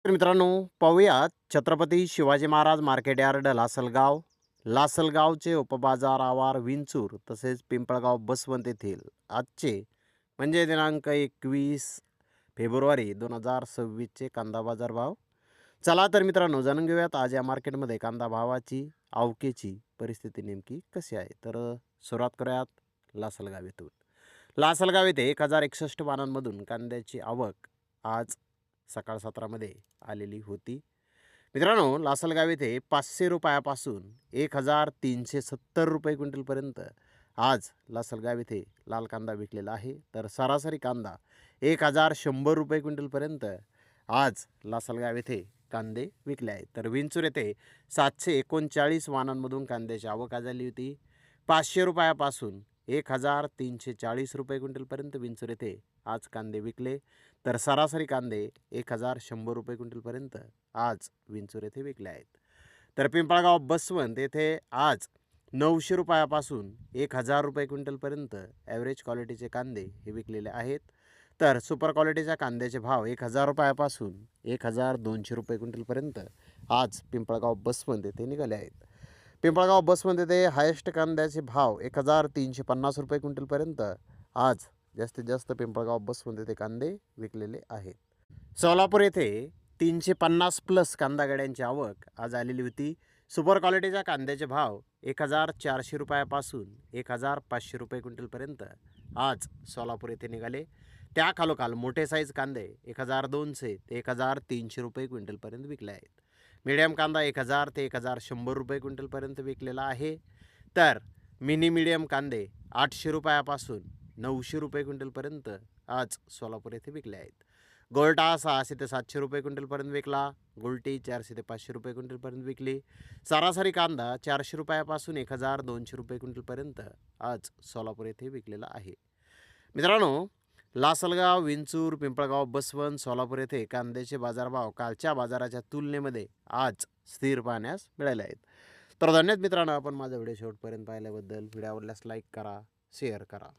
तर मित्रांनो, पाहूयात छत्रपती शिवाजी महाराज मार्केट यार्ड लासलगाव, लासलगावचे उपबाजार आवार विंचूर तसेच पिंपळगाव बसवंत येथील आजचे म्हणजे दिनांक 21 फेब्रुवारी 2026चे कांदा बाजार भाव. चला तर मित्रांनो, जाणून घेऊयात आज या मार्केटमध्ये कांदा भावाची आवकेची परिस्थिती नेमकी कशी आहे. तर सुरुवात करूयात लासलगाव येथून. लासलगाव येथे 1061 वाहनांमधून कांद्याची आवक आज सकाळ सत्रामध्ये आलेली होती. मित्रांनो, लासलगाव येथे 500 रुपयापासून 1370 रुपये क्विंटलपर्यंत आज लासलगाव येथे लाल कांदा विकलेला आहे. तर सरासरी कांदा 1100 रुपये क्विंटलपर्यंत आज लासलगाव येथे कांदे विकले आहेत. तर विंचूर येथे 739 वाहनांमधून कांद्याची आवक आज झाली होती. 500 रुपयापासून 1340 रुपये क्विंटलपर्यंत विंचूर येथे आज कांदे विकले. तर सरासरी कांदे 1100 रुपये क्विंटलपर्यंत आज विंचूर येथे विकले आहेत. तर पिंपळगाव बसवंत येथे आज 900 रुपयापासून 1000 रुपये क्विंटलपर्यंत ॲव्हरेज क्वालिटीचे कांदे हे विकलेले आहेत. तर सुपर क्वालिटीच्या कांद्याचे भाव 1000 रुपयापासून 1200 रुपये क्विंटलपर्यंत आज पिंपळगाव बसवंत येथे निघाले आहेत. पिंपळगाव बसवंत येथे हायेस्ट कांद्याचे भाव 1350 रुपये क्विंटलपर्यंत आज जास्तीत जास्त पिंपळगाव बसवंत येथे कांदे विकलेले आहेत. सोलापूर येथे 350 प्लस कांदा गाड्यांची आवक आज आलेली होती. सुपर क्वालिटीच्या कांद्याचे भाव 1400 रुपयापासून 1500 रुपये क्विंटलपर्यंत आज सोलापूर येथे निघाले. त्या खालोखाल मोठे साईज कांदे 1200 ते 1300 रुपये क्विंटलपर्यंत विकले आहेत. मीडियम कांदा 1000 ते 1100 रुपये क्विंटलपर्यंत विकलेला आहे. तर मिनी मीडियम कांदे 800 रुपयापासून 900 रुपये क्विंटलपर्यंत आज सोलापूर येथे विकले आहेत. गोल्टा 600 ते 700 रुपये क्विंटलपर्यंत विकला. गुलटी 400 ते 500 रुपये क्विंटलपर्यंत विकली. सरासरी कांदा 400 रुपयापासून 1200 रुपये क्विंटलपर्यंत आज सोलापूर येथे विकलेला आहे. मित्रांनो, लासलगाव, विंचूर, पिंपळगाव, बसवंत, सोलापूर येथे कांद्याचे बाजारभाव कालच्या बाजाराच्या तुलनेमध्ये आज स्थिर पाहण्यास मिळाले आहेत. तर धन्यवाद मित्रांनो, आपण माझा व्हिडिओ शेवटपर्यंत पाहिल्याबद्दल. व्हिडिओ आवडल्यास लाईक करा, शेअर करा.